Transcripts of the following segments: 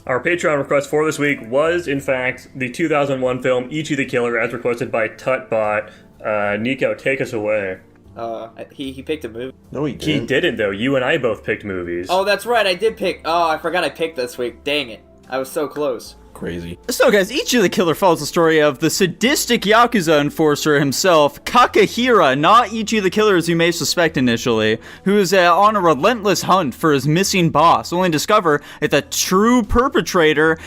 Our Patreon request for this week was, in fact, the 2001 film Ichi the Killer, as requested by Tutbot. Nico, take us away. He picked a movie. No, he didn't. He didn't, though. You and I both picked movies. Oh, that's right, I did pick. Oh, I forgot I picked this week. Dang it. I was so close. Crazy. So guys, Ichi the Killer follows the story of the sadistic Yakuza enforcer himself, Kakehira, not Ichi the Killer as you may suspect initially, who is on a relentless hunt for his missing boss, only to discover that the true perpetrator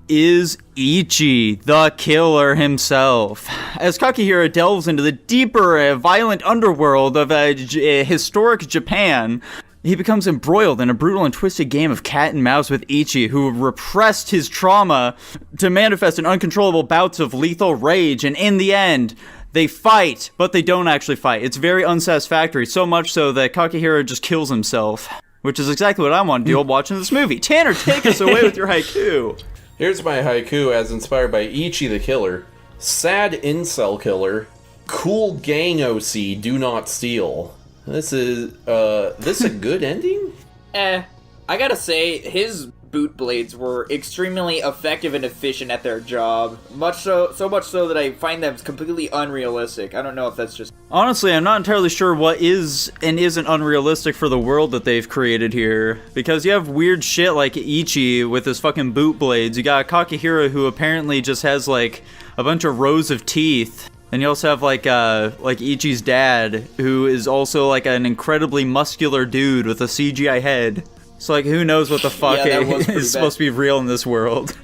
is Ichi, the killer himself. As Kakehira delves into the deeper, violent underworld of historic Japan, he becomes embroiled in a brutal and twisted game of cat and mouse with Ichi, who repressed his trauma to manifest in uncontrollable bouts of lethal rage, and in the end, they fight, but they don't actually fight. It's very unsatisfactory, so much so that Kakehira just kills himself, which is exactly what I want to do while watching this movie. Tanner, take us away with your haiku. Here's my haiku as inspired by Ichi the Killer. Sad incel killer. Cool gang OC, do not steal. This is a good ending? I gotta say, his boot blades were extremely effective and efficient at their job. So much so that I find them completely unrealistic. I don't know if that's just... Honestly, I'm not entirely sure what is and isn't unrealistic for the world that they've created here. Because you have weird shit like Ichi with his fucking boot blades. You got Kakehira, who apparently just has, like, a bunch of rows of teeth. And you also have, like Ichi's dad, who is also, like, an incredibly muscular dude with a CGI head. So, like, who knows what the fuck is supposed to be real in this world.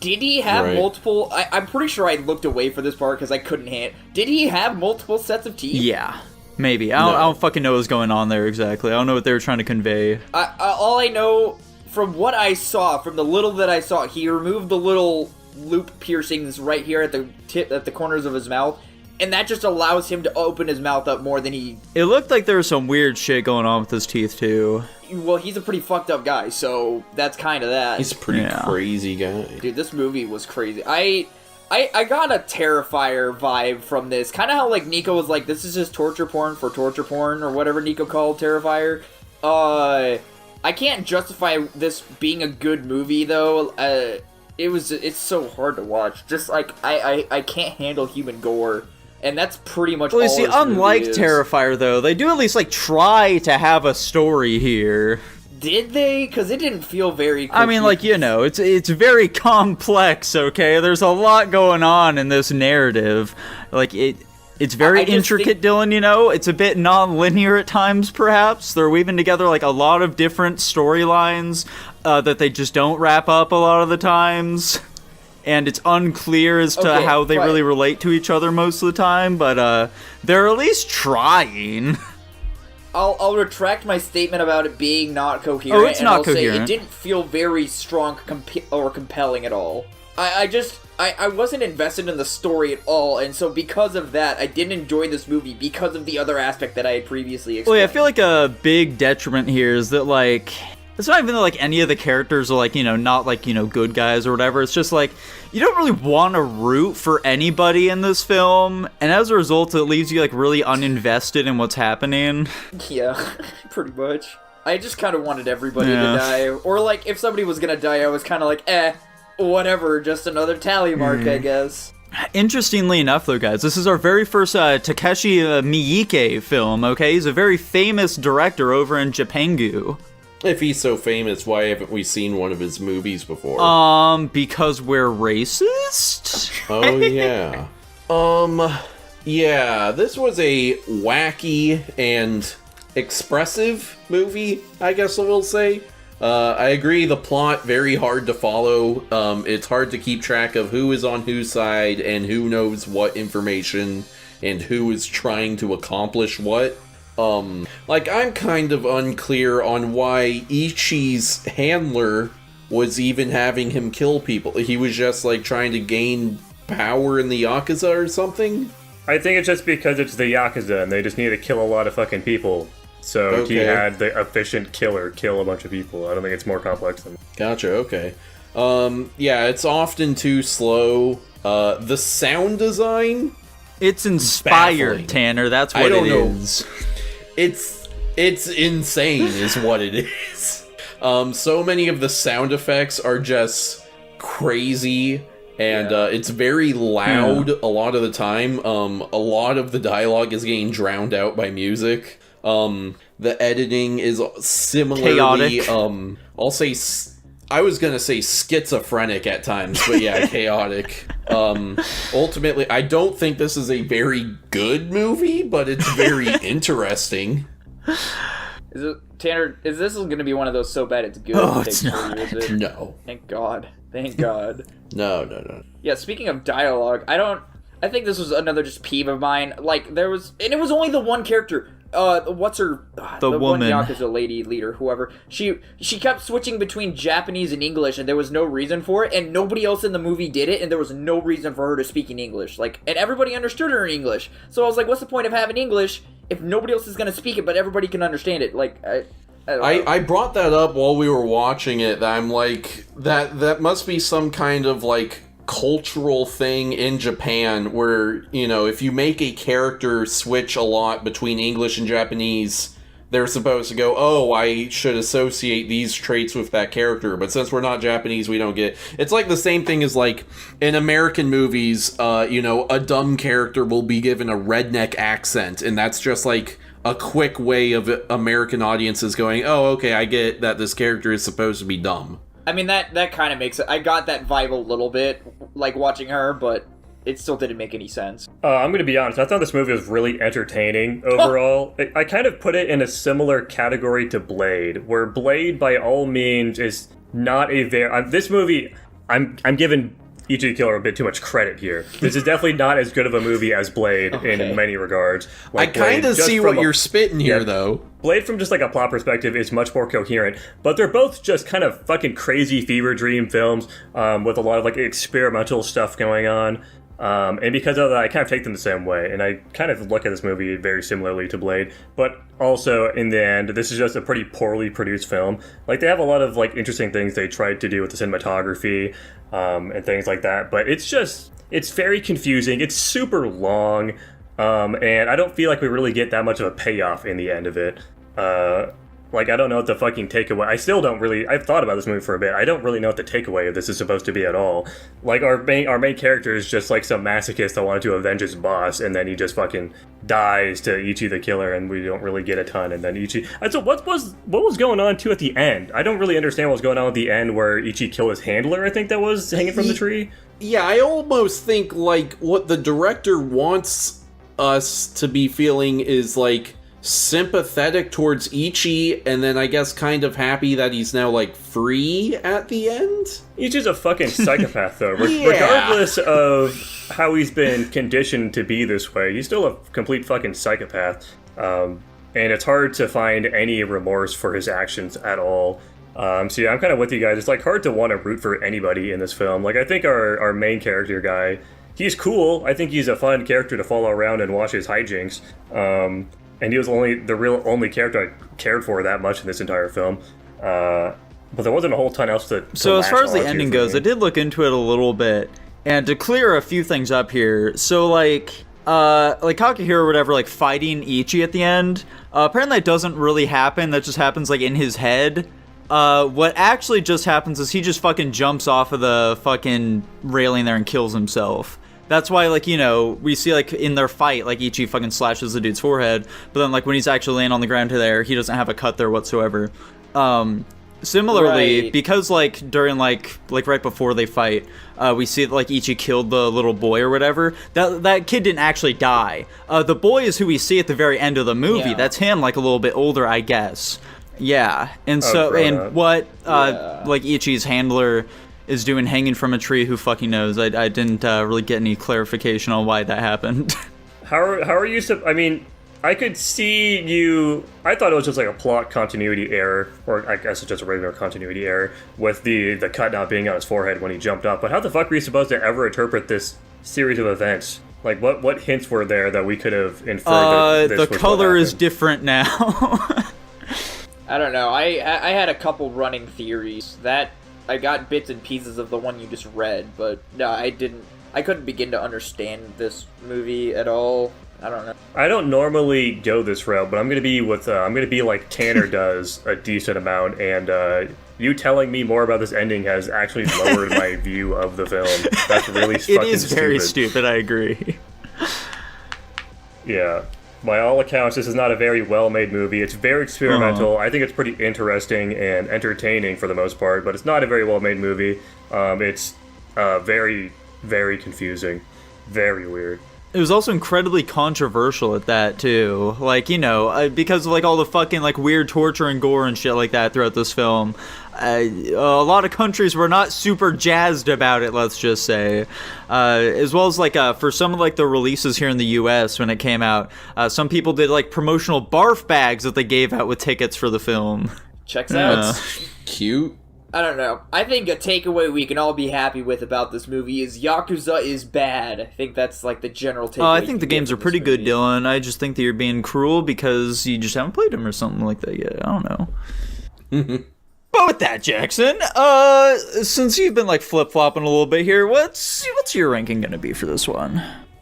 Did he have multiple... I'm pretty sure I looked away for this part because I couldn't Did he have multiple sets of teeth? Yeah, maybe. I don't fucking know what's going on there exactly. I don't know what they were trying to convey. All I know, from what I saw, from the little that I saw, he removed the little loop piercings right here at the corners of his mouth, and that just allows him to open his mouth up more than he... It looked like there was some weird shit going on with his teeth, too. Well, he's a pretty fucked up guy, so that's kind of that. He's a pretty crazy guy. Dude, this movie was crazy. I got a Terrifier vibe from this. Kind of how, like, Nico was like, this is just torture porn for torture porn, or whatever Nico called Terrifier. I can't justify this being a good movie, though. It's so hard to watch. Just, like, I can't handle human gore. And that's pretty much all this movie is. Unlike Terrifier, though, they do at least, like, try to have a story here. Did they? Because it didn't feel very... I mean, like, you know, it's very complex, okay? There's a lot going on in this narrative. Like, it's very intricate, Dylan, you know? It's a bit non-linear at times, perhaps. They're weaving together, like, a lot of different storylines that they just don't wrap up a lot of the times. And it's unclear as to how they really relate to each other most of the time, but they're at least trying. I'll retract my statement about it being not coherent. Oh, it's not coherent. Say it didn't feel very strong or compelling at all. I wasn't invested in the story at all, and so because of that, I didn't enjoy this movie because of the other aspect that I had previously explained. Well, yeah, I feel like a big detriment here is that, like... It's not even that, like, any of the characters are, like, you know, not, like, you know, good guys or whatever. It's just, like, you don't really want to root for anybody in this film. And as a result, it leaves you, like, really uninvested in what's happening. Yeah, pretty much. I just kind of wanted everybody to die. Or, like, if somebody was gonna die, I was kind of like, whatever, just another tally mark, I guess. Interestingly enough, though, guys, this is our very first Takeshi Miike film, okay? He's a very famous director over in Japangu. If he's so famous, why haven't we seen one of his movies before? Because we're racist? Oh, yeah. Yeah, this was a wacky and expressive movie, I guess I will say. I agree, the plot, very hard to follow. It's hard to keep track of who is on whose side and who knows what information and who is trying to accomplish what. Like, I'm kind of unclear on why Ichi's handler was even having him kill people. He was just, like, trying to gain power in the Yakuza or something? I think it's just because it's the Yakuza and they just need to kill a lot of fucking people. So he had the efficient killer kill a bunch of people. I don't think it's more complex than that. Gotcha, okay. Yeah, it's often too slow. The sound design? It's inspired, baffling. Tanner. That's what it is. It's insane is what it is. So many of the sound effects are just crazy, and it's very loud a lot of the time. A lot of the dialogue is getting drowned out by music. The editing is similarly, chaotic. I'll say, I was gonna say schizophrenic at times, but yeah, chaotic. Ultimately, I don't think this is a very good movie, but it's very interesting. Tanner, is this going to be one of those so bad it's good? Oh, it's not. No. Thank God. Thank God. No. Yeah, speaking of dialogue, I think this was another just peeve of mine. Like, there was, and it was only the one character. What's her? The woman. One Yakuza lady leader, whoever. She kept switching between Japanese and English, and there was no reason for it, and nobody else in the movie did it, and there was no reason for her to speak in English. Like, and everybody understood her in English. So I was like, what's the point of having English if nobody else is gonna speak it, but everybody can understand it? Like, I brought that up while we were watching it. That I'm like, that must be some kind of like cultural thing in Japan where, you know, if you make a character switch a lot between English and Japanese, they're supposed to go, oh, I should associate these traits with that character. But since we're not Japanese, we don't get... It's like the same thing as, like, in American movies, you know, a dumb character will be given a redneck accent, and that's just, like, a quick way of American audiences going, oh, okay, I get that this character is supposed to be dumb. I mean, that kind of makes it... I got that vibe a little bit, like, watching her, but it still didn't make any sense. I'm going to be honest, I thought this movie was really entertaining overall. I kind of put it in a similar category to Blade, where Blade, by all means, is not a very... this movie, I'm giving Ichi the Killer a bit too much credit here. This is definitely not as good of a movie as Blade in many regards. Like, I kind of see what you're spitting here, though. Blade, from just like a plot perspective, is much more coherent, but they're both just kind of fucking crazy fever dream films with a lot of like experimental stuff going on. And because of that, I kind of take them the same way, and I kind of look at this movie very similarly to Blade, but also, in the end, this is just a pretty poorly produced film. Like, they have a lot of, like, interesting things they tried to do with the cinematography, and things like that, but it's very confusing, it's super long, and I don't feel like we really get that much of a payoff in the end of it. Like, I don't know what the fucking takeaway... I still don't really... I've thought about this movie for a bit. I don't really know what the takeaway of this is supposed to be at all. Like, our main character is just, like, some masochist that wanted to avenge his boss, and then he just fucking dies to Ichi the Killer, and we don't really get a ton, and then Ichi... And so what was going on, too, at the end? I don't really understand what was going on at the end where Ichi killed his handler, I think that was, hanging from the tree? Yeah, I almost think, like, what the director wants us to be feeling is, like, sympathetic towards Ichi, and then I guess kind of happy that he's now, like, free at the end? Ichi's a fucking psychopath, though. Regardless of how he's been conditioned to be this way, he's still a complete fucking psychopath. And it's hard to find any remorse for his actions at all. So yeah, I'm kind of with you guys. It's, like, hard to want to root for anybody in this film. Like, I think our main character guy, he's cool. I think he's a fun character to follow around and watch his hijinks. And he was the only character I cared for that much in this entire film. But there wasn't a whole ton else to So as far as the ending goes, I did look into it a little bit. And to clear a few things up here, so like Kakahiro or whatever, like fighting Ichi at the end, apparently that doesn't really happen. That just happens like in his head. What actually just happens is he just fucking jumps off of the fucking railing there and kills himself. That's why, like, you know, we see, like, in their fight, like, Ichi fucking slashes the dude's forehead, but then, like, when he's actually laying on the ground there, he doesn't have a cut there whatsoever. Similarly, because, like, during, like, right before they fight, we see that, like, Ichi killed the little boy or whatever. That kid didn't actually die. The boy is who we see at the very end of the movie. Yeah. That's him, like, a little bit older, I guess. Yeah, and so, and what, like, Ichi's handler is doing hanging from a tree, who fucking knows? I didn't really get any clarification on why that happened. How are you... I mean, I could see you... I thought it was just like a plot continuity error, or I guess it's just a regular continuity error, with the cut not being on his forehead when he jumped up. But how the fuck were you supposed to ever interpret this series of events? Like, what hints were there that we could have inferred that this the color is different now. I don't know. I had a couple running theories. That... I got bits and pieces of the one you just read, but no, I couldn't begin to understand this movie at all. I don't know. I don't normally go this route, but I'm gonna be like Tanner does a decent amount, and you telling me more about this ending has actually lowered my view of the film. That's really fucking It is very stupid, I agree. Yeah. By all accounts, this is not a very well-made movie. It's very experimental. I think it's pretty interesting and entertaining for the most part, but it's not a very well-made movie. It's very, very confusing. Very weird. It was also incredibly controversial at that, too. Like, you know, because of, like, all the fucking, like, weird torture and gore and shit like that throughout this film. A lot of countries were not super jazzed about it, let's just say. As well as, like, for some of, like, the releases here in the U.S. when it came out, some people did, like, promotional barf bags that they gave out with tickets for the film. Checks out. That's cute. I don't know. I think a takeaway we can all be happy with about this movie is Yakuza is bad. I think that's like the general takeaway. I think the games are pretty good, Dylan. I just think that you're being cruel because you just haven't played them or something like that yet. I don't know. But with that, Jackson, since you've been like flip-flopping a little bit here, what's your ranking going to be for this one?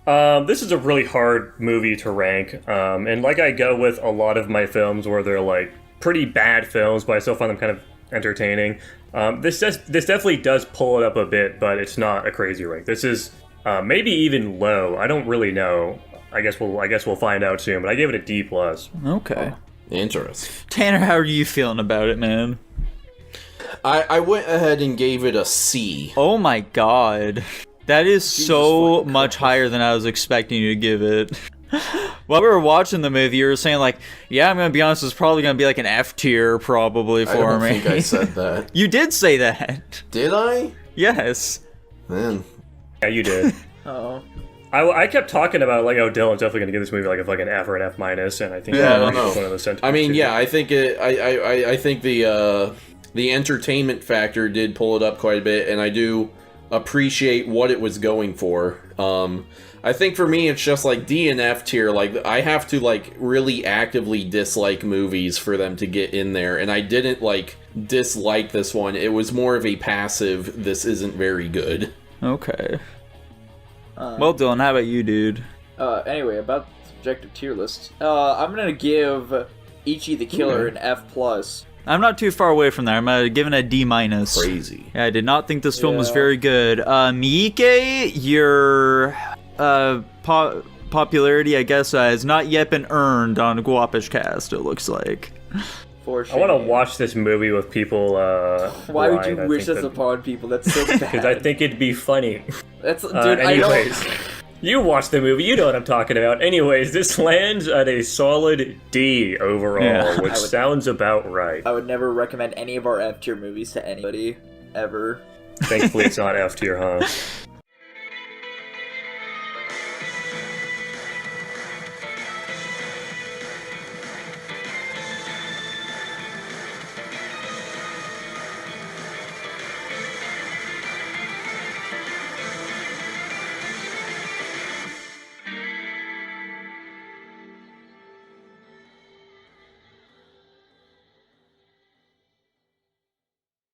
This is a really hard movie to rank, and like I go with a lot of my films where they're like pretty bad films, but I still find them kind of entertaining. This definitely does pull it up a bit, but it's not a crazy rank. This is maybe even low. I don't really know. I guess we'll find out soon. But I gave it a D+. Okay. Interesting. Tanner, how are you feeling about it, man? I went ahead and gave it a C. Oh my god. That is so much higher than I was expecting you to give it. While we were watching the movie, you were saying like, yeah, I'm gonna be honest, it's probably gonna be like an F tier probably for me. I don't think I said that. You did say that. Did I? Yes. Man. Yeah, you did. Oh. I kept talking about like, oh, Dylan's definitely gonna give this movie like a fucking F or an F-, and I think I don't that's know. one of the sentiments. I mean, too. yeah, I think I think the entertainment factor did pull it up quite a bit, and I do appreciate what it was going for. I think for me, it's just like D and F tier. Like, I have to like really actively dislike movies for them to get in there, and I didn't like dislike this one. It was more of a passive, this isn't very good. Okay. Well, Dylan, how about you, dude? Anyway, about the subjective tier list, I'm gonna give Ichi the Killer an F+. I'm not too far away from there. I'm giving it a D-. Crazy. Yeah, I did not think this film was very good. Miike, your popularity, I guess, has not yet been earned on Guapish cast, it looks like. For I sure. want to watch this movie with people. Why would you blind. wish this upon people? That's so bad. Because I think it'd be funny. That's dude. Anyways, I don't. you watch the movie, you know what I'm talking about. Anyways, this lands at a solid D overall, which sounds about right. I would never recommend any of our F tier movies to anybody ever. Thankfully, it's not F tier, huh?